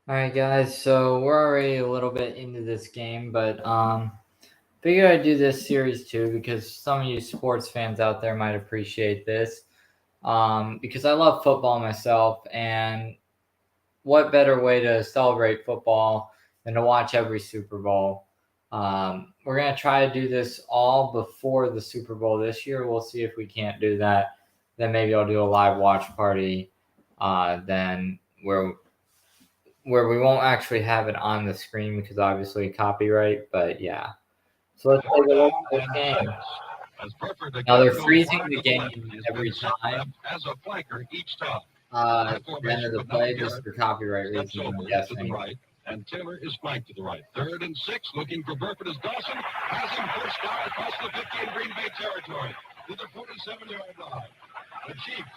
All right, guys. So we're already a little bit into this game, but figured I'd do this series too because some of you sports fans out there might appreciate this. Because I love football myself, and what better way to celebrate football than to watch every Super Bowl? We're gonna try to do this all before the Super Bowl this year. We'll see if we can't do that. Then maybe I'll do a live watch party. Then where we won't actually have it on the screen because obviously copyright. But yeah, so let's take a look at this game. Now they're freezing the game every time. As a flanker each time. The end of the play just for copyright reasons, I'm guessing. And Taylor is flanked to the right. 3rd and 6, looking for Burford as Dawson has him first down across the 50 in Green Bay territory to the 47-yard line. The Chiefs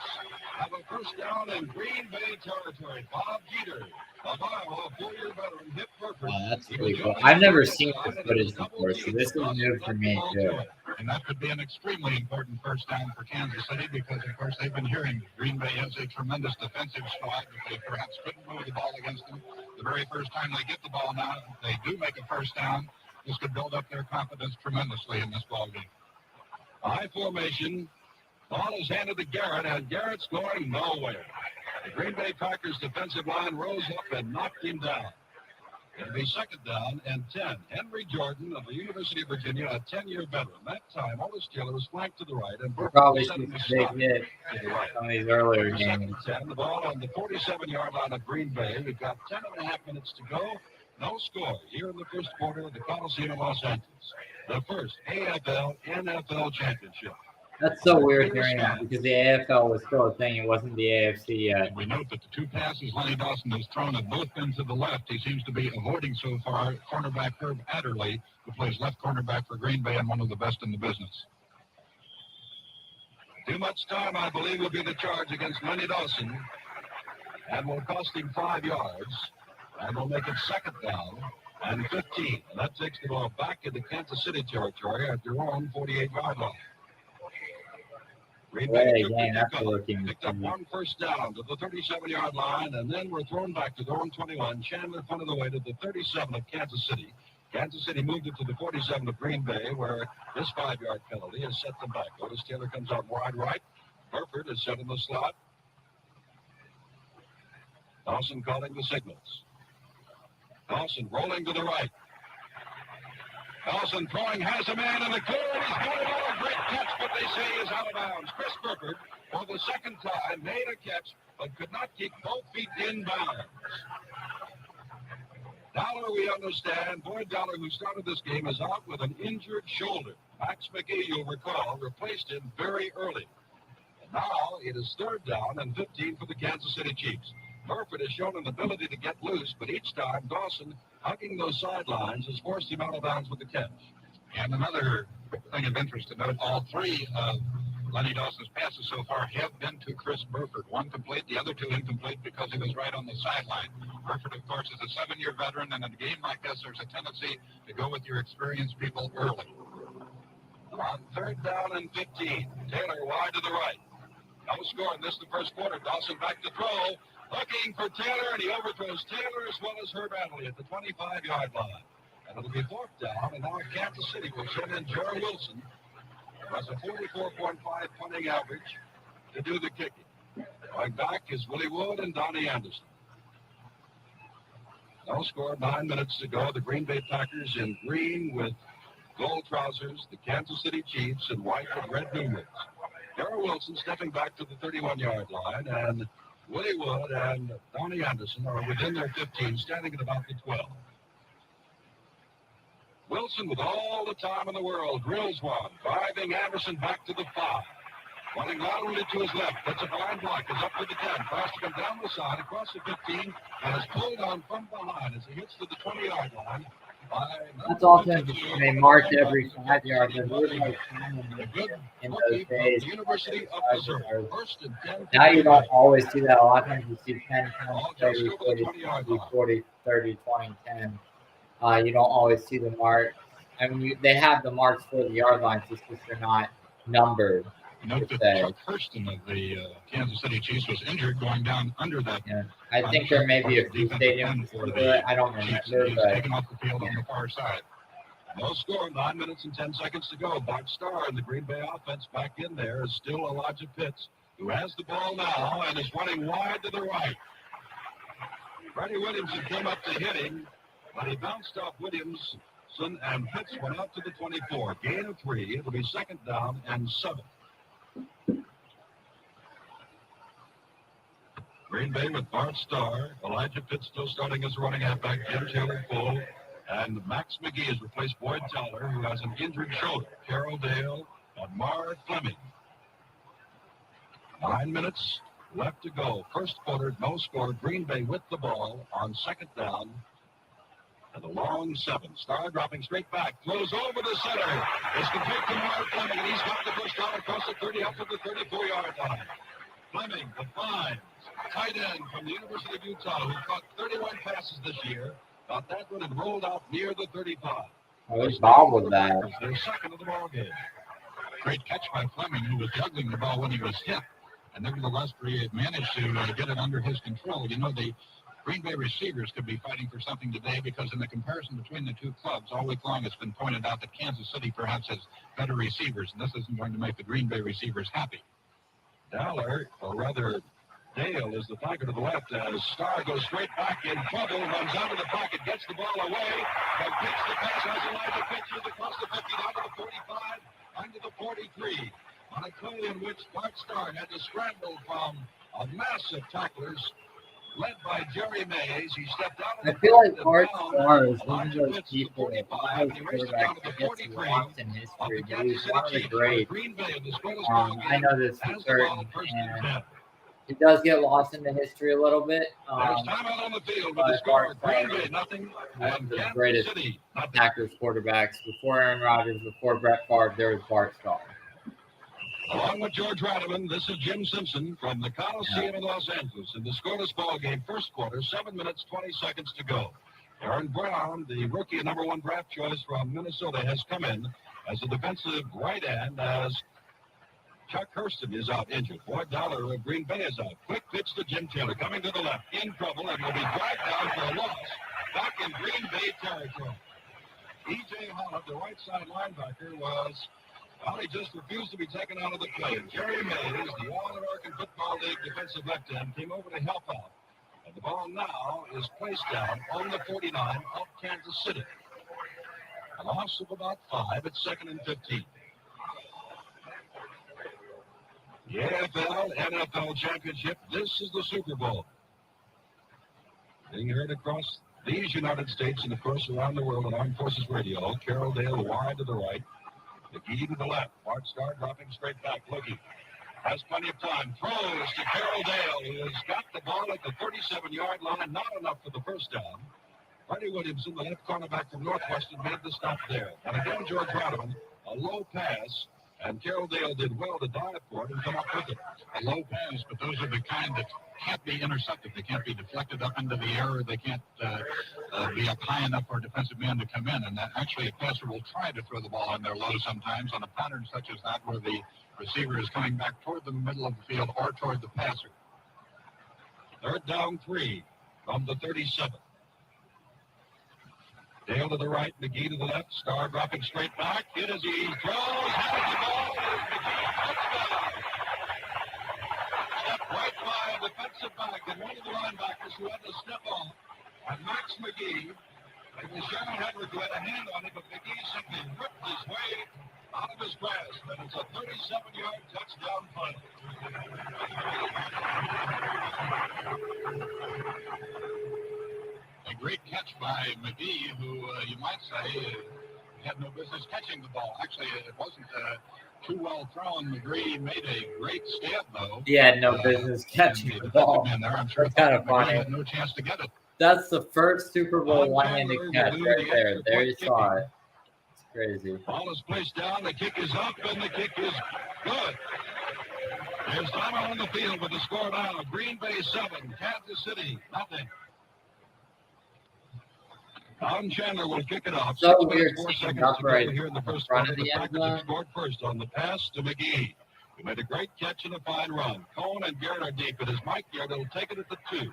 have a first down in Green Bay territory. Bob Jeter, of Iowa, 4-year veteran, hit Burford. Oh, that's pretty cool. I've never seen this footage before, so this is new for me too. And that could be an extremely important first down for Kansas City because, of course, they've been hearing Green Bay has a tremendous defensive squad, but they perhaps couldn't move the ball against them. The very first time they get the ball now, they do make a first down. This could build up their confidence tremendously in this ball game. High formation. Ball is handed to Garrett, and Garrett's going nowhere. The Green Bay Packers defensive line rose up and knocked him down. It'll be 2nd down and 10. Henry Jordan of the University of Virginia, a 10-year veteran. That time, Otis Taylor was flanked to the right. And probably see some big hit some of these earlier games. The ball on the 47-yard line of Green Bay. We've got 10.5 minutes to go. No score here in the first quarter of the Coliseum of Los Angeles. The first AFL-NFL championship. That's so weird hearing that because the AFL was still a thing. It wasn't the AFC yet. We note that the 2 passes Lenny Dawson has thrown have both been to the left. He seems to be avoiding so far cornerback Herb Adderley, who plays left cornerback for Green Bay and one of the best in the business. Too much time, I believe, will be the charge against Lenny Dawson and will cost him 5 yards and will make it 2nd down and 15. And that takes the ball back into Kansas City territory at their own 48-yard line. Green Bay picked up 1 first down to the 37-yard line, and then we're thrown back to their own 21. Chandler punted away to the 37 of Kansas City. Kansas City moved it to the 47 of Green Bay, where this 5-yard penalty has set them back. Otis Taylor comes out wide right. Burford is set in the slot. Dawson calling the signals. Dawson rolling to the right. Dawson throwing, has a man in the clear, and he's got it all. Great catch, but they say he is out of bounds. Chris Burford, for the 2nd time, made a catch, but could not keep both feet in bounds. Dollar, we understand. Boyd Dollar, who started this game, is out with an injured shoulder. Max McGee, you'll recall, replaced him very early. And now it is 3rd down and 15 for the Kansas City Chiefs. Burford has shown an ability to get loose, but each time Dawson, hugging those sidelines, has forced him out of bounds with the catch. And another thing of interest to note, all 3 of Lenny Dawson's passes so far have been to Chris Burford. 1 complete, the other 2 incomplete because he was right on the sideline. Burford, of course, is a 7-year veteran, and in a game like this, there's a tendency to go with your experienced people early. On 3rd down and 15, Taylor wide to the right. No score in this the first quarter. Dawson back to throw. Looking for Taylor, and he overthrows Taylor as well as Herb Adderley at the 25-yard line. And it'll be 4th down, and now Kansas City will send in Jerry Wilson, who has a 44.5 punting average, to do the kicking. Going back is Willie Wood and Donnie Anderson. No score, 9 minutes to go. The Green Bay Packers in green with gold trousers, the Kansas City Chiefs in white with red numerals. Jerry Wilson stepping back to the 31-yard line, and Willie Wood and Donnie Anderson are within their 15, standing at about the 12. Wilson, with all the time in the world, drills one, driving Anderson back to the 5. Running laterally to his left, gets a fine block, is up to the 10, tries to come down the side, across the 15, and is pulled on from behind as he hits to the 20-yard line. That's also interesting. They marked every 5 yards. There was no time in those days. Now you don't always see that. A lot of times you see 10, 20, 30, 40, 30, 20, 10. You don't always see the mark. I mean, they have the marks for the yard lines just because they're not numbered. Note that Chuck Hurston of the Kansas City Chiefs was injured going down under that. Yeah. I think there may be a few stadiums for it. I don't remember, He's but taken off the field on the far side. No score, 9 minutes and 10 seconds to go. Bart Starr in the Green Bay offense back in there is still Elijah Pitts, who has the ball now and is running wide to the right. Freddie Williamson came up to hit him, but he bounced off Williamson, and Pitts went out to the 24. Gain of 3. It'll be second down and 7. Green Bay with Bart Starr, Elijah Pitts still starting as a running halfback, Jim Taylor full, and Max McGee has replaced Boyd Teller, who has an injured shoulder. Carroll Dale and Mark Fleming. 9 minutes left to go. First quarter, no score. Green Bay with the ball on second down. And a long 7. Starr dropping straight back. Throws over the center. It's complete to Mark Fleming, and he's got the first down across the 30 up to the 34-yard line. Fleming, the five, tight end from the University of Utah, who caught 31 passes this year, got that one and rolled out near the 35. Which ball was that? Their second of the ball game. Great catch by Fleming, who was juggling the ball when he was hit, and nevertheless he managed to get it under his control. You know, the Green Bay receivers could be fighting for something today because in the comparison between the two clubs, all week long it's been pointed out that Kansas City perhaps has better receivers, and this isn't going to make the Green Bay receivers happy. Dale is the tiger to the left as Starr goes straight back in trouble, runs out of the pocket, gets the ball away, and kicks the pass as Elijah pitches across the 50, down to the 45, under the 43. On a play in which Bart Starr had to scramble from a massive tacklers led by Jerry Mays. He stepped out. I feel like Bart Starr is one of those people, one of those quarterbacks that gets lost in history. But he's one of the greats. I know this for certain, and he does get lost in the history a little bit. But Bart Starr is one of the greatest Packers quarterbacks. Before Aaron Rodgers, before Brett Favre, there was Bart Starr. Along with George Rademan, this is Jim Simpson from the Coliseum in Los Angeles in the scoreless ball game, first quarter, 7 minutes, 20 seconds to go. Aaron Brown, the rookie and number 1 draft choice from Minnesota, has come in as a defensive right end as Chuck Hurston is out injured. Boyd Dollar of Green Bay is out. Quick pitch to Jim Taylor, coming to the left, in trouble, and will be dragged down for a loss. Back in Green Bay territory. E.J. Holland, the right side linebacker, he just refused to be taken out of the play. Jerry Mays, the All-American Football League defensive left end, came over to help out. And the ball now is placed down on the 49 of Kansas City. A loss of about 5 at 2nd and 15. The AFL-NFL Championship, this is the Super Bowl. Being heard across these United States and, of course, around the world on Armed Forces Radio. Carroll Dale wide to the right. McGee to the left. Bart Starr dropping straight back. Looking. Has plenty of time. Throws to Carroll Dale, who has got the ball at the 37-yard line. Not enough for the first down. Freddie Williamson, the left cornerback from Northwestern, made the stop there. And again, George Rademan, a low pass. And Carroll Dale did well to dive for it and come up with it. A low pass, but those are the kind that can't be intercepted. They can't be deflected up into the air. They can't be up high enough for a defensive man to come in. And that actually a passer will try to throw the ball in there low sometimes on a pattern such as that where the receiver is coming back toward the middle of the field or toward the passer. Third down 3 from the 37. Dale to the right, McGee to the left. Starr dropping straight back. Hit as he throws. Has the ball. Touchdown. Step right by a defensive back and one of the linebackers who had to step off. And Max McGee. It was Sharon Hedrick who had a hand on it, but McGee simply ripped his way out of his grasp. And it's a 37-yard touchdown play. A great catch by McGee, who you might say had no business catching the ball. Actually, it wasn't too well thrown. McGee made a great stab, though. He had no business catching the ball. That's kind of funny. Had no chance to get it. That's the first Super Bowl one-handed catch right there. There you saw it. It's crazy. Ball is placed down. The kick is up, and the kick is good. There's time on the field with the score now. Green Bay 7, Kansas City nothing. Don Chandler will kick it off. So weird seeing up right here in the first front of the end zone. Scored first on the pass to McGee. who made a great catch and a fine run. Cohn and Garrett are deep. It is Mike Garrett who will take it at the 2.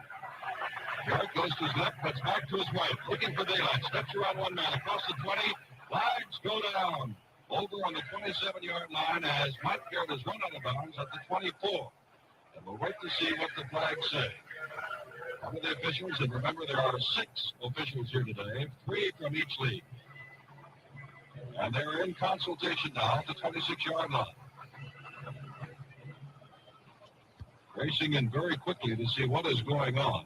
Garrett goes to his left, cuts back to his right, looking for daylight. Steps around one man across the 20. Flags go down. Over on the 27-yard line as Mike Garrett is run out of bounds at the 24. And we'll wait to see what the flags say. One of the officials, and remember there are 6 officials here today, 3 from each league. And they're in consultation now at the 26-yard line. Racing in very quickly to see what is going on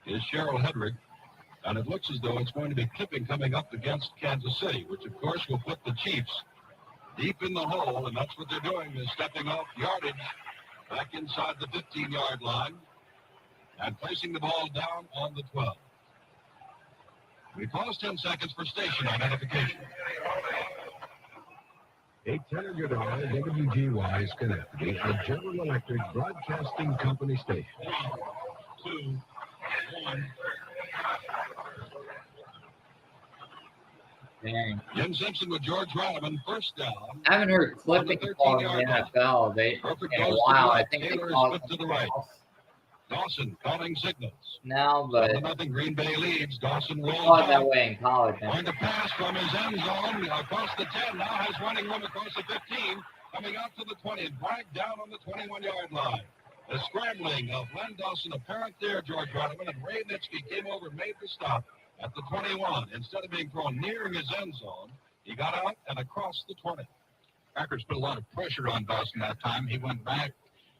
is Cheryl Hedrick. And it looks as though it's going to be clipping coming up against Kansas City, which, of course, will put the Chiefs deep in the hole. And that's what they're doing. They're stepping off yardage back inside the 15-yard line and placing the ball down on the 12. We pause 10 seconds for station identification. 810 Goodall, WGY Schenectady, a General Electric Broadcasting Company station. 2, 1. Dang. Jim Simpson with George Radaman, first down. I haven't heard clipping called in the NFL. In a while. I think they called to the right. Dawson calling signals. now, but Nothing. Green Bay leads. Dawson rolls called that out. way in college. Going to pass from his end zone across the 10. Now has running room across the 15. Coming out to the 20 and dragged down on the 21-yard line. The scrambling of Len Dawson apparent there, George Radaman, and Ray Nitsky came over and made the stop at the 21. Instead of being thrown near his end zone, he got out and across the 20. Packers put a lot of pressure on Dawson that time. He went back,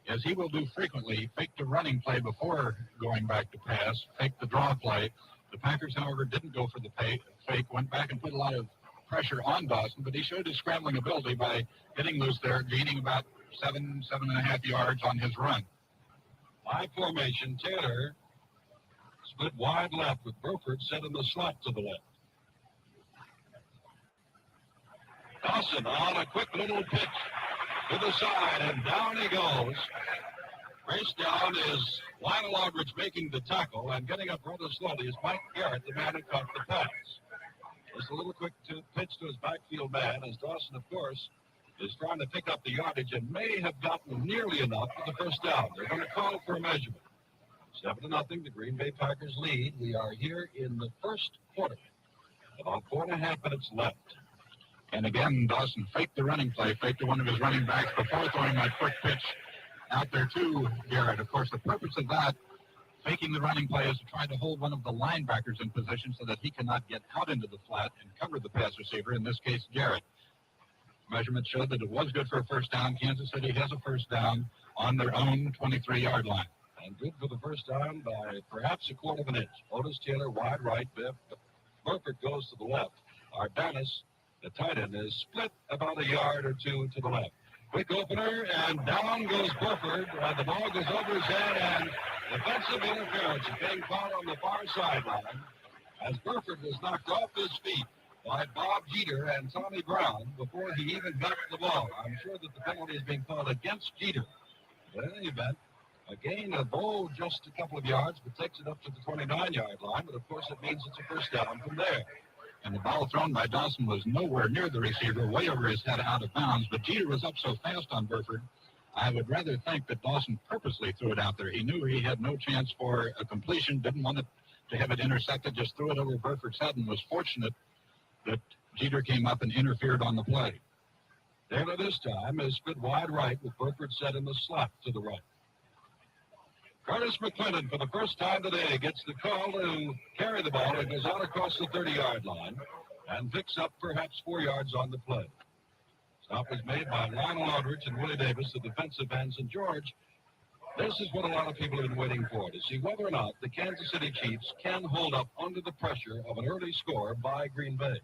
as he will do frequently. He faked the running play before going back to pass, faked the draw play. The Packers, however, didn't go for the fake, went back and put a lot of pressure on Dawson, but he showed his scrambling ability by getting loose there, gaining about 7.5 yards on his run. High formation, Taylor split wide left with Burford set in the slot to the left. Dawson on a quick little pitch to the side, and down he goes. Raced down is Lionel Aldridge making the tackle, and getting up rather slowly is Mike Garrett, the man who caught the pass. Just a little quick pitch to his backfield man, as Dawson, of course, is trying to pick up the yardage and may have gotten nearly enough for the first down. They're going to call for a measurement. 7-0, the Green Bay Packers lead. We are here in the first quarter. About 4.5 minutes left. And again, Dawson faked the running play, faked to one of his running backs before throwing that quick pitch out there to Garrett. Of course, the purpose of that, faking the running play, is to try to hold one of the linebackers in position so that he cannot get out into the flat and cover the pass receiver, in this case, Garrett. Measurement showed that it was good for a first down. Kansas City has a first down on their own 23-yard line. And good for the first down by perhaps a quarter of an inch. Otis Taylor wide right. Burford goes to the left. Arbanis, the tight end, is split about a yard or two to the left. Quick opener, and down goes Burford. The ball goes over his head, and defensive interference is being called on the far sideline as Burford was knocked off his feet by Bob Jeter and Tommy Brown before he even got the ball. I'm sure that the penalty is being called against Jeter. But in any event, a gain of just a couple of yards, but takes it up to the 29-yard line. But, of course, it means it's a first down from there. And the ball thrown by Dawson was nowhere near the receiver, way over his head, out of bounds. But Jeter was up so fast on Burford, I would rather think that Dawson purposely threw it out there. He knew he had no chance for a completion, didn't want it to have it intercepted, just threw it over Burford's head, and was fortunate that Jeter came up and interfered on the play. Taylor this time is split wide right with Burford set in the slot to the right. Curtis McClellan, for the first time today, gets the call to carry the ball and goes out across the 30-yard line and picks up perhaps 4 yards on the play. Stop was made by Lionel Aldridge and Willie Davis, the defensive ends. And George, this is what a lot of people have been waiting for, to see whether or not the Kansas City Chiefs can hold up under the pressure of an early score by Green Bay.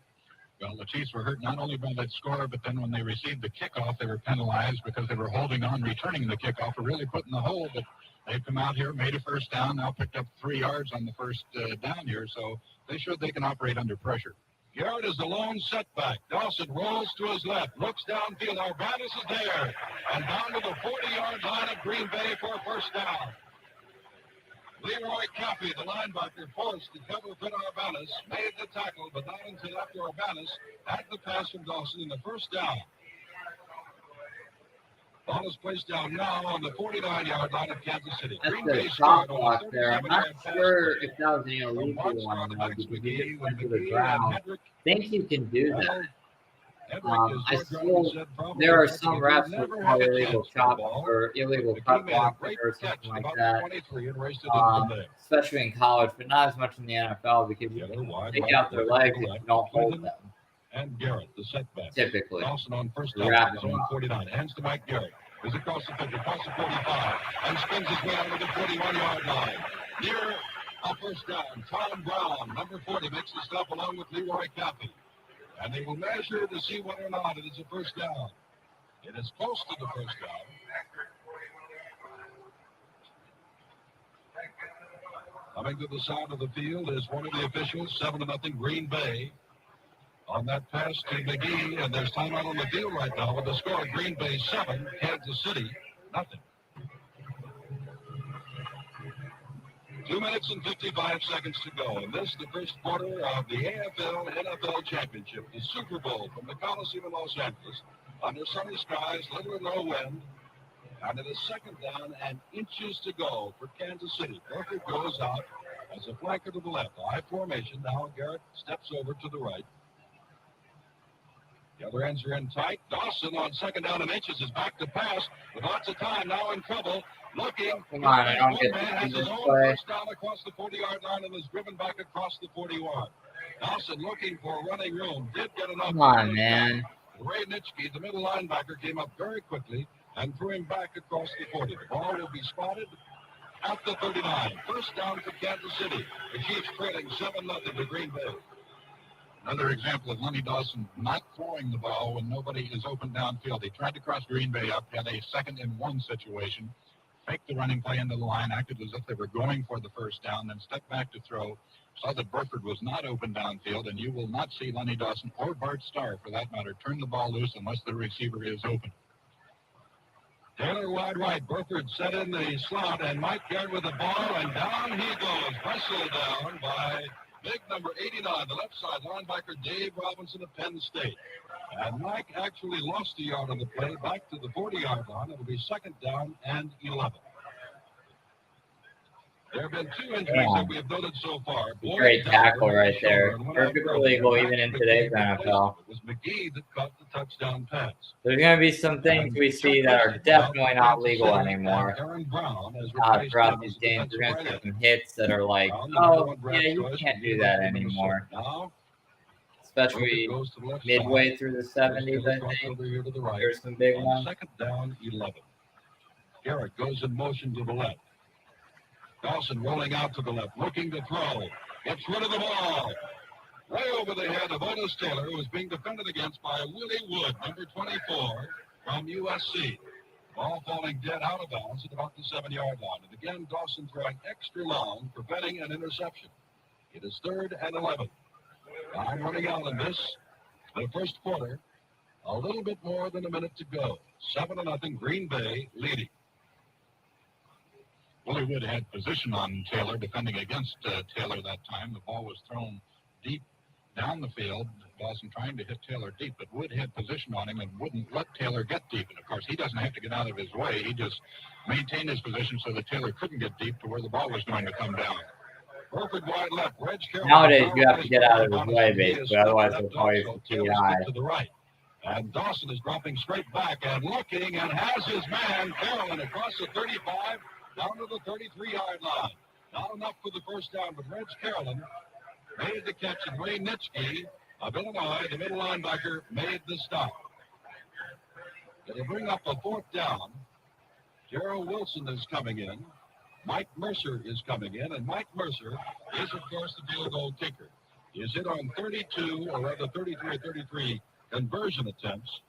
Well, the Chiefs were hurt not only by that score, but then when they received the kickoff, they were penalized because they were holding on, returning the kickoff, or really putting the hold. But they've come out here, made a first down, now picked up 3 yards on the first down here, so they showed they can operate under pressure. Garrett is the lone setback. Dawson rolls to his left, looks downfield. Arbanis is there, and down to the 40-yard line of Green Bay for a first down. Leroy Cappy, the linebacker, forced to cover for Arbanis, made the tackle, but not until after Arbanis had the pass from Dawson in the first down. Ball is placed down now on the 49-yard line of Kansas City. That's Green the Bay shot scored on block a there. I'm not 37-yard pass sure play if that was an from illegal Markstrom one to though, Max because he McGee, just when went to the McGee and ground. Hedrick. Think you can do Well, that. Hedrick, as I George saw Rodman said, probably there are catching some it. He refs who never call had a illegal chance for the chop ball. or illegal McGee cut made a blocking great or catch something at like about that. the 23 and raced it in from there. Especially in college, but not as much in the NFL because you Taylor can wide take right, out their Porter to legs the if left, you don't hold Clinton them. and Garrett, the setback. Typically, Dawson on first down wrap at his them own up. 49. Hands to Mike Garrett. Is across the 50, across the 45, and spins his way out to the 41-yard line. Near a first down. Tom Brown, number 40, makes the stop along with Leroy Cappy. And they will measure to see whether or not it is a first down. It is close to the first down. Coming to the side of the field is one of the officials, 7-0 Green Bay. On that pass to McGee, and there's timeout on the field right now with the score: Green Bay 7, Kansas City nothing. 2 minutes and 55 seconds to go. And this, the first quarter of the AFL-NFL Championship, the Super Bowl from the Coliseum in Los Angeles, under sunny skies, little or no wind. And it is second down and inches to go for Kansas City. Burkett goes out as a flanker to the left. I formation. Now Garrett steps over to the right. The other ends are in tight. Dawson on second down and inches is back to pass with lots of time. Now in trouble. Looking. Come on, I don't get has to his this own play. first down across the 40-yard line and is driven back across the 41. Dawson looking for running room. Did get enough. Come on, man. Ray Nitschke, the middle linebacker, came up very quickly and threw him back across the 40. The ball will be spotted at the 39. First down for Kansas City. The Chiefs trailing 7-0 to Green Bay. Another example of Lenny Dawson not throwing the ball when nobody is open downfield. He tried to cross Green Bay up, had a 2nd-and-1 situation, faked the running play into the line, acted as if they were going for the first down, then stepped back to throw, saw that Burford was not open downfield, and you will not see Lenny Dawson or Bart Starr, for that matter, turn the ball loose unless the receiver is open. Taylor wide right. Burford set in the slot, and Mike Garrett with the ball, and down he goes. Wrestled down by big number 89, the left side linebacker Dave Robinson of Penn State. And Mike actually lost a yard on the play back to the 40-yard line. It'll be second down and 11. There have been 2 injuries that we have noted so far. Great tackle right there. Perfectly legal even in today's NFL. It was McGee that caught the touchdown pass. There's going to be some things we see that are definitely not legal anymore. Throughout these games, we're going to see some hits that are like, oh, yeah, you can't do that anymore. Especially midway through the 70s, I think. There's some big ones. Second down, 11. Garrett goes in motion to the left. Dawson rolling out to the left, looking to throw. Gets rid of the ball. Way over the head of Otis Taylor, who is being defended against by Willie Wood, number 24, from USC. Ball falling dead out of bounds at about the 7-yard line. And again, Dawson throwing extra long, preventing an interception. It is 3rd and 11. Time running out in this, the first quarter. A little bit more than a minute to go. 7-0, Green Bay leading. Willie Wood had position on Taylor, defending against Taylor that time. The ball was thrown deep down the field. Dawson trying to hit Taylor deep, but Wood had position on him and wouldn't let Taylor get deep. And, of course, he doesn't have to get out of his way. He just maintained his position so that Taylor couldn't get deep to where the ball was going to come down. Perfect wide left. Nowadays, you have to get out of his way, basically. Otherwise, they'll call you for TI. To the right. And Dawson is dropping straight back and looking and has his man, Carrollin, across the 35, down to the 33-yard line. Not enough for the first down, but Reg Carrollin made the catch, and Ray Nitschke of Illinois, the middle linebacker, made the stop. It'll bring up a 4th down. Gerald Wilson is coming in. Mike Mercer is coming in, and Mike Mercer is, of course, the field goal kicker. He is hit on 32, or rather 33 or 33 conversion attempts,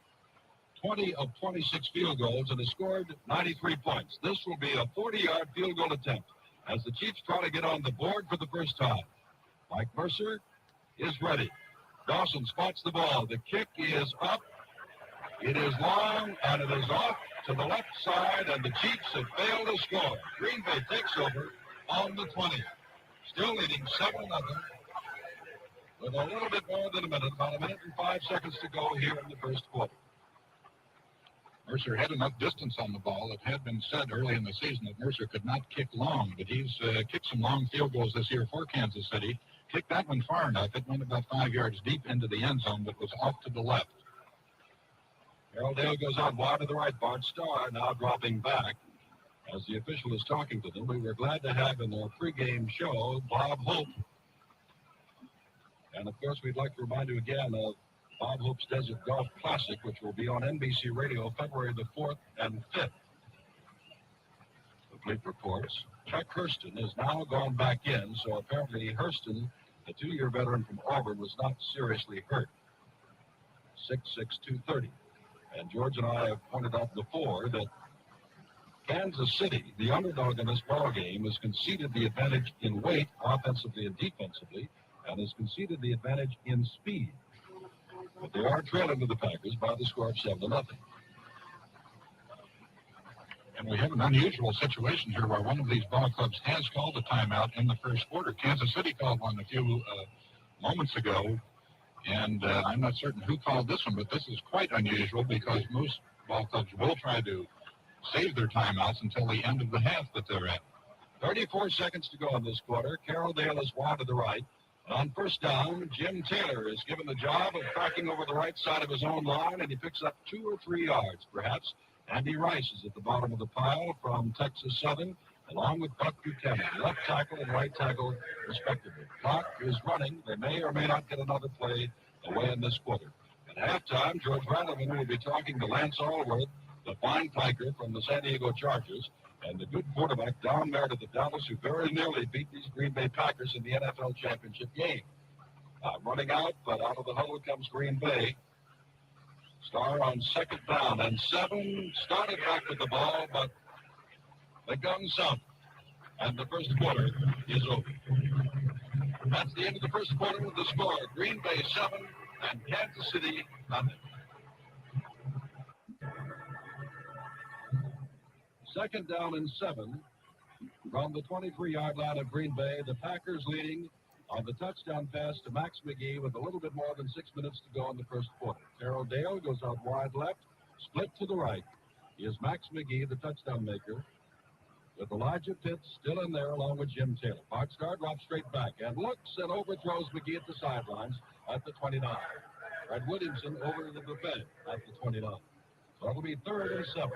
20 of 26 field goals, and has scored 93 points. This will be a 40-yard field goal attempt as the Chiefs try to get on the board for the first time. Mike Mercer is ready. Dawson spots the ball. The kick is up. It is long, and it is off to the left side, and the Chiefs have failed to score. Green Bay takes over on the 20. Still leading 7-0 with a little bit more than a minute, about a minute and 5 seconds to go here in the first quarter. Mercer had enough distance on the ball. It had been said early in the season that Mercer could not kick long, but he's kicked some long field goals this year for Kansas City. Kicked that one far enough. It went about 5 yards deep into the end zone, but was off to the left. Harold Dale goes out wide to the right. Bart Starr now dropping back. As the official is talking to them, we were glad to have in their pregame show Bob Hope. And, of course, we'd like to remind you again of Bob Hope's Desert Golf Classic, which will be on NBC Radio February the 4th and 5th. Complete reports. Chuck Hurston has now gone back in, so apparently Hurston, the 2-year veteran from Auburn, was not seriously hurt. 6'6", 230. And George and I have pointed out before that Kansas City, the underdog in this ball game, has conceded the advantage in weight, offensively and defensively, and has conceded the advantage in speed. But they are trailing to the Packers by the score of 7-0. And we have an unusual situation here where one of these ball clubs has called a timeout in the first quarter. Kansas City called one a few moments ago, and I'm not certain who called this one, but this is quite unusual because most ball clubs will try to save their timeouts until the end of the half that they're at. 34 seconds to go in this quarter. Carroll Dale is wide to the right. On first down, Jim Taylor is given the job of cracking over the right side of his own line, and he picks up 2 or 3 yards, perhaps. Andy Rice is at the bottom of the pile from Texas Southern, along with Buck Buchanan, left tackle and right tackle, respectively. Clock is running. They may or may not get another play away in this quarter. At halftime, George Vanderman will be talking to Lance Allworth, the fine Piker from the San Diego Chargers, and the good quarterback Don Merritt of the Dallas, who very nearly beat these Green Bay Packers in the NFL championship game. Running out, but out of the huddle comes Green Bay. Starr on second down and 7. Started back with the ball, but the guns up. And the first quarter is over. That's the end of the first quarter with the score. Green Bay 7 and Kansas City nothing. Second down and 7 from the 23-yard line of Green Bay. The Packers leading on the touchdown pass to Max McGee with a little bit more than 6 minutes to go in the first quarter. Carroll Dale goes out wide left, split to the right. Here's Max McGee, the touchdown maker, with Elijah Pitts still in there along with Jim Taylor. Bart Starr drops straight back and looks and overthrows McGee at the sidelines at the 29. Fred Williamson over to the buffet at the 29. So it'll be 3rd and 7.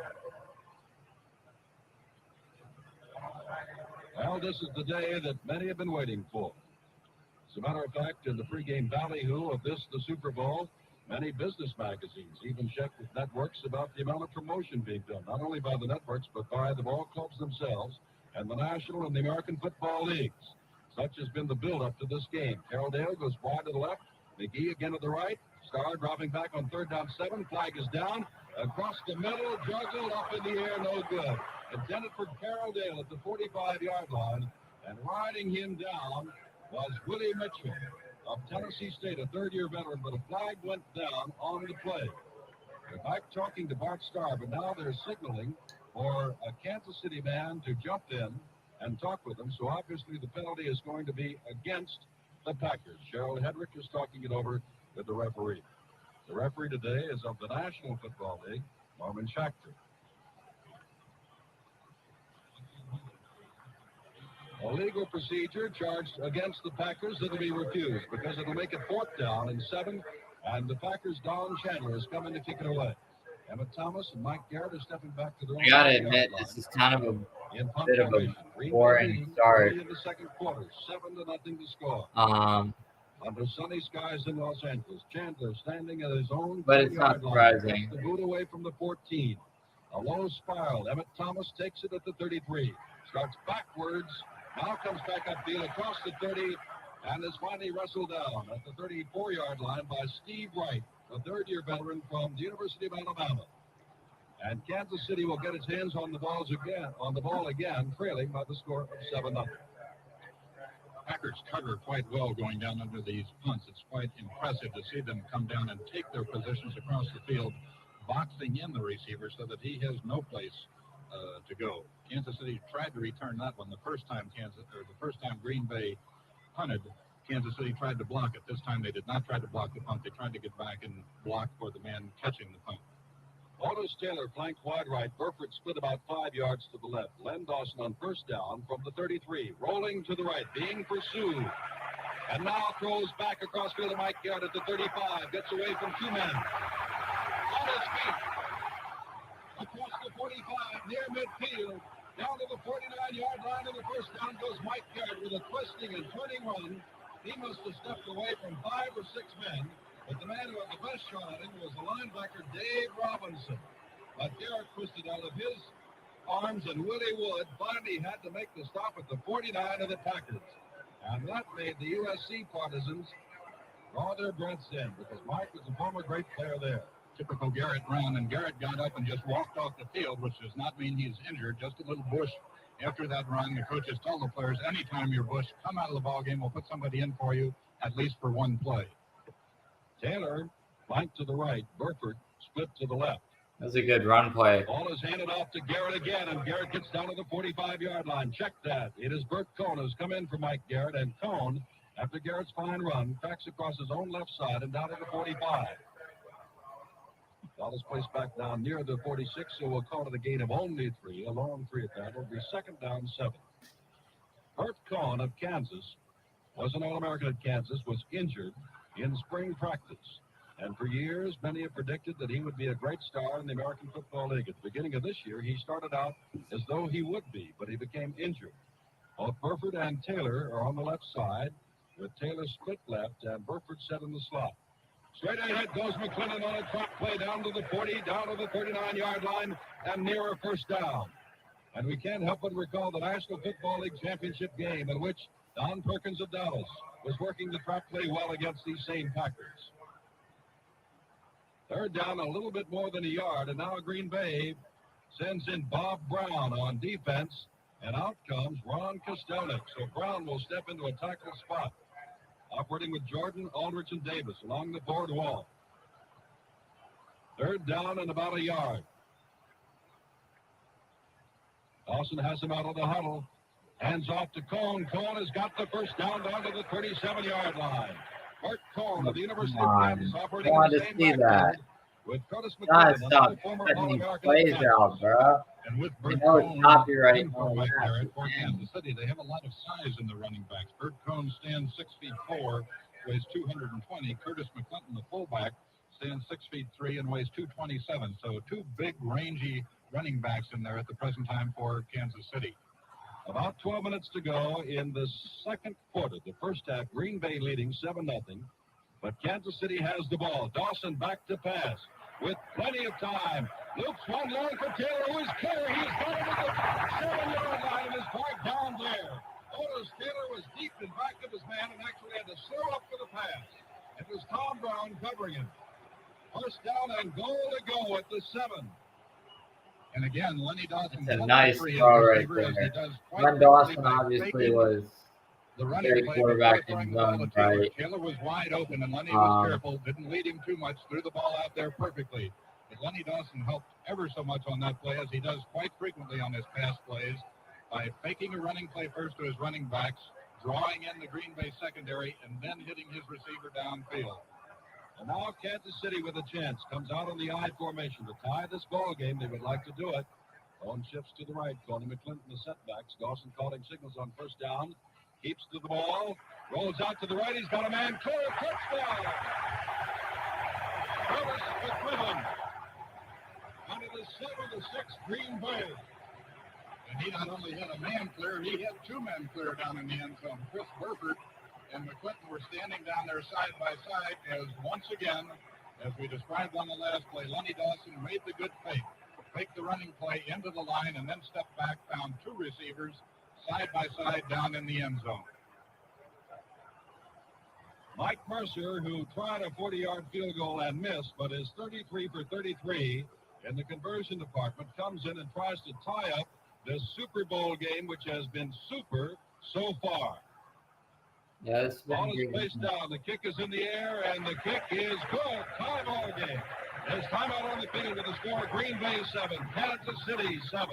Well, this is the day that many have been waiting for. As a matter of fact, in the pregame ballyhoo of this, the Super Bowl, many business magazines even checked with networks about the amount of promotion being done, not only by the networks, but by the ball clubs themselves and the National and the American Football Leagues. Such has been the build-up to this game. Carroll Dale goes wide to the left, McGee again to the right, Starr dropping back on 3rd down 7, flag is down, across the middle, juggled up in the air, no good. Intended for Carroll Dale at the 45-yard line, and riding him down was Willie Mitchell of Tennessee State, a 3rd-year veteran, but a flag went down on the play. They're back talking to Bart Starr, but now they're signaling for a Kansas City man to jump in and talk with them, so obviously the penalty is going to be against the Packers. Cheryl Hedrick is talking it over with the referee. The referee today is of the National Football League, Norman Schachter. A legal procedure charged against the Packers that'll be refused because it'll make it 4th down and 7, and the Packers' Don Chandler is coming to kick it away. Emmett Thomas and Mike Garrett are stepping back to their own. I gotta admit, this is kind of a bit of a boring start. In the second quarter, 7-0 to score. Under sunny skies in Los Angeles, Chandler standing at his own. But it's not surprising. The boot away from the 14. A low spiral. Emmett Thomas takes it at the 33. Starts backwards. Now comes back upfield across the 30 and is finally wrestled down at the 34-yard line by Steve Wright, a 3rd-year veteran from the University of Alabama. And Kansas City will get its hands on the ball again, trailing by the score of 7-0. Packers cover quite well going down under these punts. It's quite impressive to see them come down and take their positions across the field, boxing in the receiver so that he has no place to go. Kansas City tried to return that one the first time Green Bay punted. Kansas City tried to block it. This time they did not try to block the punt. They tried to get back and block for the man catching the punt. Otis Taylor flanked wide right. Burford split about 5 yards to the left. Len Dawson on first down from the 33. Rolling to the right, being pursued. And now throws back across field to Mike Garrett at the 35. Gets away from 2 men. On his feet. Across the 45, near midfield. Down to the 49-yard line of the first down goes Mike Garrett with a twisting and turning run. He must have stepped away from 5 or 6 men. But the man who had the best shot at him was the linebacker, Dave Robinson. But Garrett twisted out of his arms, and Willie Wood finally had to make the stop at the 49 of the Packers. And that made the USC partisans draw their breaths in, because Mike was a former great player there. Typical Garrett run, and Garrett got up and just walked off the field, which does not mean he's injured, just a little bush. After that run, the coaches tell the players, anytime you're bush, come out of the ball game, we'll put somebody in for you, at least for one play. Taylor flanked to the right. Burford split to the left. That was a good run play. Ball is handed off to Garrett again, and Garrett gets down to the 45-yard line. Check that. It is Bert Cohn who's come in for Mike Garrett, and Cohn, after Garrett's fine run, cracks across his own left side and down to the 45. Ball is placed back down near the 46, so we'll call it a gain of only 3. A long 3 at that. It'll be second down 7. Bert Cohn of Kansas was an All-American at Kansas, was injured in spring practice. And for years, many have predicted that he would be a great star in the American Football League. At the beginning of this year, he started out as though he would be, but he became injured. Both Burford and Taylor are on the left side, with Taylor split left and Burford set in the slot. Straight ahead goes McClellan on a trap play down to the 40, down to the 39-yard line, and near a first down. And we can't help but recall the National Football League championship game in which Don Perkins of Dallas was working the trap play well against these same Packers. Third down, a little bit more than a yard, and now Green Bay sends in Bob Brown on defense, and out comes Ron Kostelnik. So Brown will step into a tackle spot, operating with Jordan, Aldrich, and Davis along the board wall. Third down and about a yard. Dawson has him out of the huddle. Hands off to Cohn. Cohn has got the first down to the 37-yard line. Bert Cohn of the University of Kansas operating in the same backfield with Curtis McClellan, another former All-American plays out, bro. And with Bert know it's Cohn copyright in for Mike on Garrett that. for Kansas City, they have a lot of size in the running backs. Bert Cohn stands 6'4", weighs 220. Curtis McClellan, the fullback, stands 6'3" and weighs 227. So 2 big, rangy running backs in there at the present time for Kansas City. About 12 minutes to go in the second quarter. The first half, Green Bay leading 7-0. But Kansas City has the ball. Dawson back to pass with plenty of time. Loops one long for Taylor, who is clear. He's got it at the 7-yard line and is parked down there. Otis Taylor was deep in back of his man and actually had to slow up for the pass. It was Tom Brown covering him. First down and goal to go at the 7. And again, Lenny Dawson. It's a nice throw right there. Len Dawson obviously was the a running great play quarterback before in throwing his the ball own to Taylor. right. Taylor was wide open, and Lenny was careful, didn't lead him too much, threw the ball out there perfectly. But Lenny Dawson helped ever so much on that play, as he does quite frequently on his pass plays, by faking a running play first to his running backs, drawing in the Green Bay secondary, and then hitting his receiver downfield. And now Kansas City with a chance. Comes out on the I formation to tie this ball game. They would like to do it. Cohn shifts to the right. Coney McClinton the setbacks. Dawson calling signals on first down. Keeps to the ball. Rolls out to the right. He's got a man clear. Touchdown! Curtis McClinton. Out of the 7-6 Green Bay. And he not only had a man clear, he had 2 men clear down in the end zone. Chris Burford and McClinton were standing down there side by side as once again, as we described on the last play, Lenny Dawson made the good fake the running play into the line, and then stepped back, found 2 receivers side by side down in the end zone. Mike Mercer, who tried a 40-yard field goal and missed, but is 33 for 33 in the conversion department, comes in and tries to tie up this Super Bowl game, which has been super so far. Yes. Ball is placed down. The kick is in the air, and the kick is good. Tie ball game. There's timeout on the field with the score: Green Bay 7, Kansas City 7.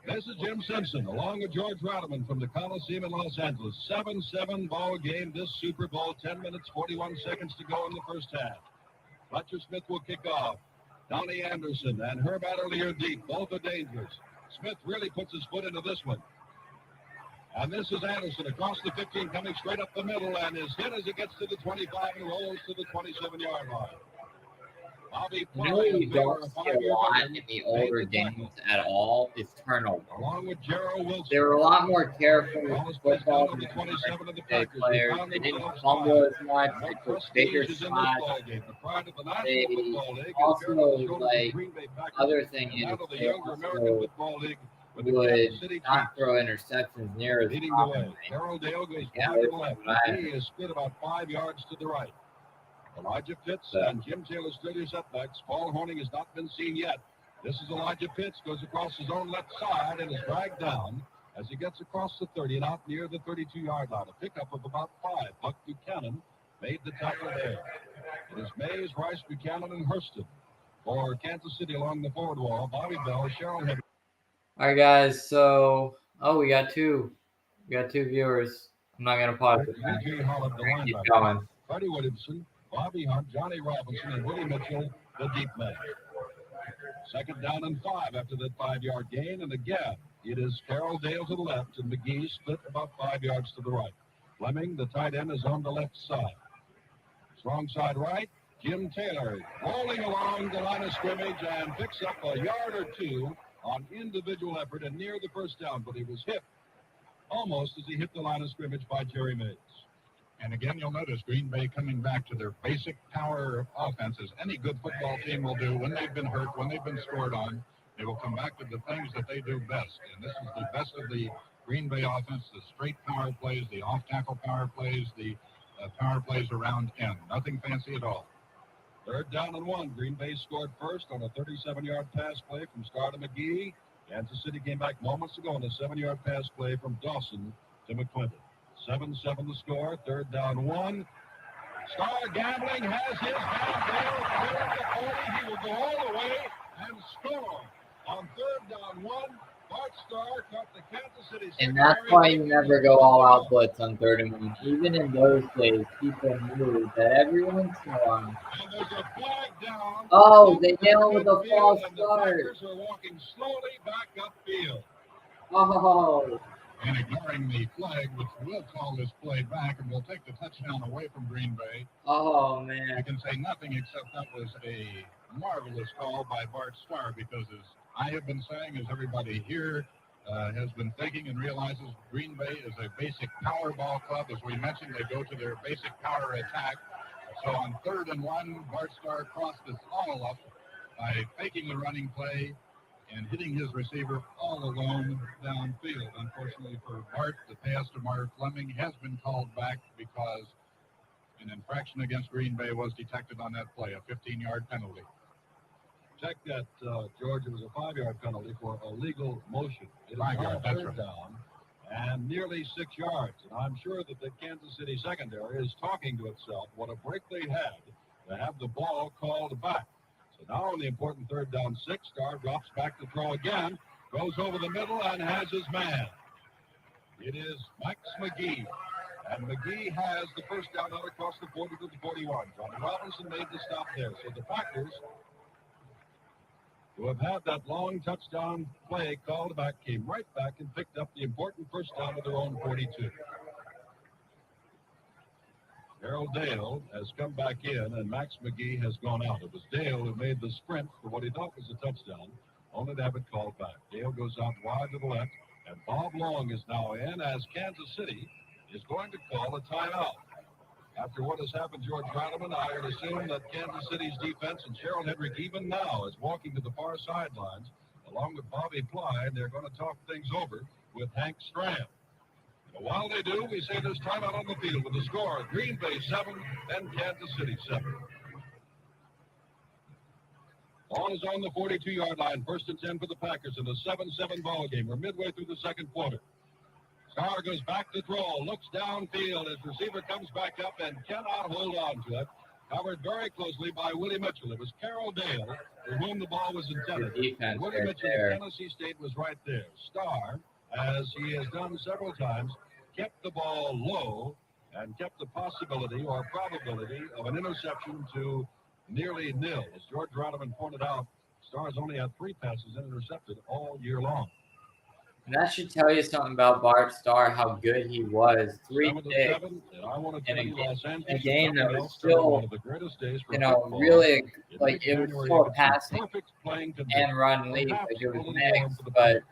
This is Jim Simpson, along with George Radaman from the Coliseum in Los Angeles. 7-7 ball game, this Super Bowl. 10 minutes, 41 seconds to go in the first half. Fletcher Smith will kick off. Donnie Anderson and Herb Adderley are deep. Both are dangerous. Smith really puts his foot into this one. And this is Anderson across the 15, coming straight up the middle, and is hit as he gets to the 25 and rolls to the 27-yard line. Bobby You know what you don't see a lot in the older games at all is turnover. Along with Gerald Wilson. They were a lot more careful with football than the players. They didn't fumble as much. They took bigger shots. They also, like, other thing is they also would not throw interceptions near as often. Yeah, he is split about 5 yards to the right. Elijah Pitts and Jim Taylor stood his setbacks. Paul Horning has not been seen yet. This is Elijah Pitts, goes across his own left side and is dragged down as he gets across the 30 and out near the 32-yard line. A pickup of about 5. Buck Buchanan made the tackle there. It is Mays, Rice, Buchanan, and Hurston for Kansas City along the forward wall. Bobby Bell, Cheryl Henry. All right, guys. So, we got two viewers. I'm not gonna pause it. Keep going. Freddie Williamson, Bobby Hunt, Johnny Robinson, and Willie Mitchell, the deep man. Second down and 5 after that 5-yard gain, and again, it is Carroll Dale to the left, and McGee split about 5 yards to the right. Fleming, the tight end, is on the left side. Strong side right, Jim Taylor rolling along the line of scrimmage and picks up a yard or two on individual effort and near the first down, but he was hit almost as he hit the line of scrimmage by Jerry Mays. And again, you'll notice Green Bay coming back to their basic power offenses. Any good football team will do when they've been hurt, when they've been scored on. They will come back to the things that they do best. And this is the best of the Green Bay offense, the straight power plays, the off-tackle power plays, the power plays around end. Nothing fancy at all. Third down and 1. Green Bay scored first on a 37-yard pass play from Starr to McGee. Kansas City came back moments ago on a 7-yard pass play from Dawson to McClinton. 7-7 the score. Third down 1. Starr gambling has his man there. Third to 40. He will go all the way and score on third down 1. Bart Starr caught the Kansas City. And that's why you never go all out blitz on 3rd and 1. Even in those days, people knew that every once in a while. And there's a flag down. Oh, they nailed with a false start. The Packers are walking slowly back upfield. Oh. And ignoring the flag, which will call this play back, and will take the touchdown away from Green Bay. Oh, man. I can say nothing except that was a marvelous call by Bart Starr, because as I have been saying, as everybody here has been thinking and realizes, Green Bay is a basic power ball club. As we mentioned, they go to their basic power attack. So on 3rd and 1, Bart Starr crossed this all up by faking the running play and hitting his receiver all alone downfield. Unfortunately for Bart, the pass to Mark Fleming has been called back because an infraction against Green Bay was detected on that play, a 15-yard penalty. Check that, George. It was a 5-yard penalty for illegal motion. It is 5 yards, that's right. Down and nearly 6 yards. And I'm sure that the Kansas City secondary is talking to itself what a break they had to have the ball called back. So now on the important 3rd down 6, Starr drops back to throw again, goes over the middle and has his man. It is Max McGee. And McGee has the first down out across the 40 to the 41. Johnny Robinson made the stop there. So the Packers, who have had that long touchdown play called back, came right back and picked up the important first down of their own 42. Harold Dale has come back in, and Max McGee has gone out. It was Dale who made the sprint for what he thought was a touchdown, only to have it called back. Dale goes out wide to the left, and Bob Long is now in as Kansas City is going to call a timeout. After what has happened, George Radaman, I would assume that Kansas City's defense and Cheryl Hedrick even now is walking to the far sidelines along with Bobby Ply, and they're going to talk things over with Hank Strand. But while they do, we say there's timeout on the field with the score: Green Bay 7 and Kansas City 7. Ball is on the 42-yard line. 1st and 10 for the Packers in a 7-7 ball game. We're midway through the second quarter. Starr goes back to throw, looks downfield. His receiver comes back up and cannot hold on to it. Covered very closely by Willie Mitchell. It was Carroll Dale for whom the ball was intended. Good defense Willie right Mitchell there. of Tennessee State was right there. Starr, as he has done several times, kept the ball low and kept the possibility or probability of an interception to nearly nil. As George Rodman pointed out, Starr's only had 3 passes intercepted all year long. And that should tell you something about Bart Starr, how good he was. 3 picks 7-7, and I want to in tell you, Los a Angeles, game that was one still, of the greatest days for you know, football. really, In like, late it was January, still a you could see passing perfect playing conditions. and run league. Perhaps Like, it a was little warm mixed, for the but players.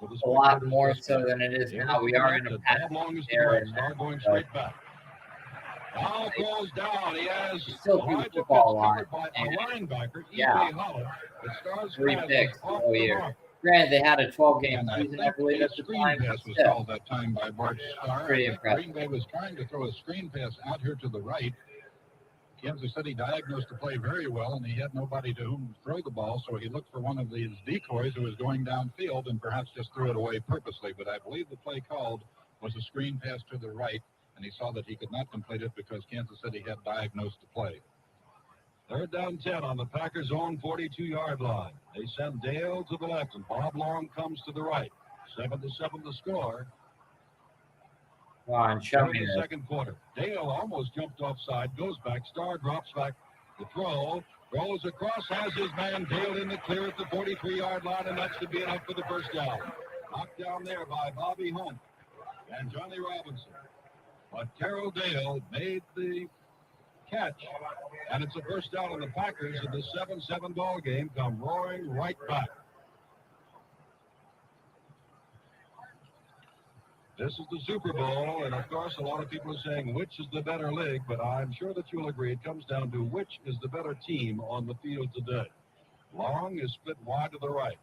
For the a lot spectators, more this so game. than it is Here now. is We the are in connect, a and Bob Long is to the era right. now, Starr going but straight back. Now throws down. He has still beat Elijah football Pitts line. covered by a And linebacker, yeah, E.J. Holland. But Starr's 3 pass picks was off all the year. mark. Granted, they had a 12-game And I season, I think believe, a at the screen time, pass but was still. called that time by Bart Starr. Pretty I think impressive. Green Bay was trying to throw a screen pass out here to the right. Kansas City diagnosed the play very well, and he had nobody to whom to throw the ball, so he looked for one of these decoys who was going downfield and perhaps just threw it away purposely. But I believe the play called was a screen pass to the right, and he saw that he could not complete it because Kansas City had diagnosed the play. 3rd down 10 on the Packers' own 42-yard line. They send Dale to the left, and Bob Long comes to the right. 7-7 the score. Come on, show In me the this. second quarter. Dale almost jumped offside, goes back. Starr drops back. The throw. Throws across, has his man Dale in the clear at the 43-yard line, and that's to be enough for the first down. Knocked down there by Bobby Hunt and Johnny Robinson. But Carroll Dale made the catch, and it's a first down on the Packers, and the 7-7 ball game come roaring right back. This is the Super Bowl, and of course, a lot of people are saying which is the better league, but I'm sure that you'll agree it comes down to which is the better team on the field today. Long is split wide to the right.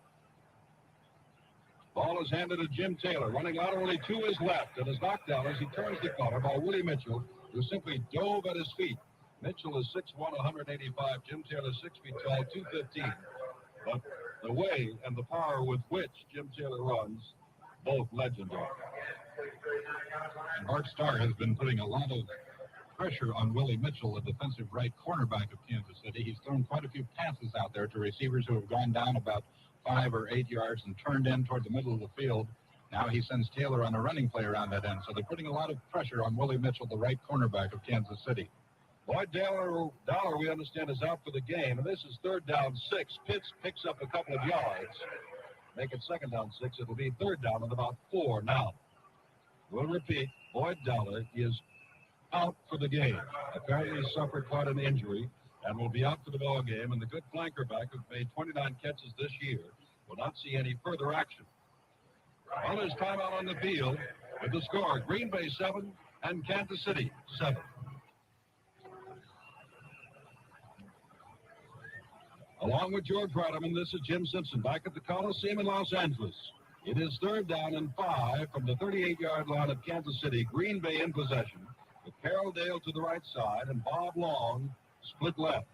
Ball is handed to Jim Taylor, running laterally to his left, and is knocked down as he turns the corner by Willie Mitchell, who simply dove at his feet. Mitchell is 6'1", 185. Jim Taylor 6 feet tall, 215. But the way and the power with which Jim Taylor runs, both legendary. And Bart Starr has been putting a lot of pressure on Willie Mitchell, the defensive right cornerback of Kansas City. He's thrown quite a few passes out there to receivers who have gone down about 5 or 8 yards and turned in toward the middle of the field. Now he sends Taylor on a running play around that end. So they're putting a lot of pressure on Willie Mitchell, the right cornerback of Kansas City. Boyd Dollar, we understand, is out for the game, and this is 3rd down 6. Pitts picks up a couple of yards. Make it 2nd down 6. It'll be 3rd down and about 4 now. We'll repeat, Boyd Dollar is out for the game. Apparently he suffered quite an injury and will be out for the ball game, and the good flanker back who've made 29 catches this year will not see any further action. Well, there's timeout on the field with the score, Green Bay 7 and Kansas City 7. Along with George Rodman, this is Jim Simpson back at the Coliseum in Los Angeles. It is 3rd down and 5 from the 38-yard line of Kansas City. Green Bay in possession with Carroll Dale to the right side and Bob Long split left.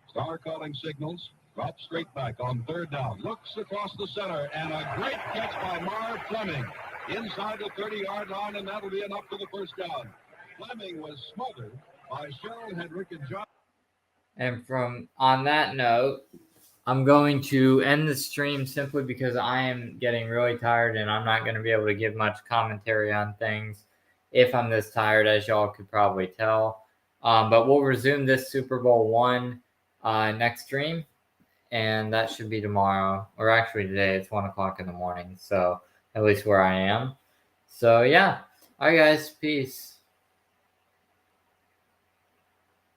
Starr calling signals. Drops straight back on 3rd down. Looks across the center, and a great catch by Marv Fleming inside the 30-yard line, and that'll be enough for the first down. Fleming was smothered by Cheryl Hedrick and John. And on that note, I'm going to end the stream simply because I am getting really tired and I'm not going to be able to give much commentary on things if I'm this tired, as y'all could probably tell. But we'll resume this Super Bowl I next stream, and that should be tomorrow, or actually today. It's 1 o'clock in the morning, so at least where I am. So yeah, all right, guys, peace.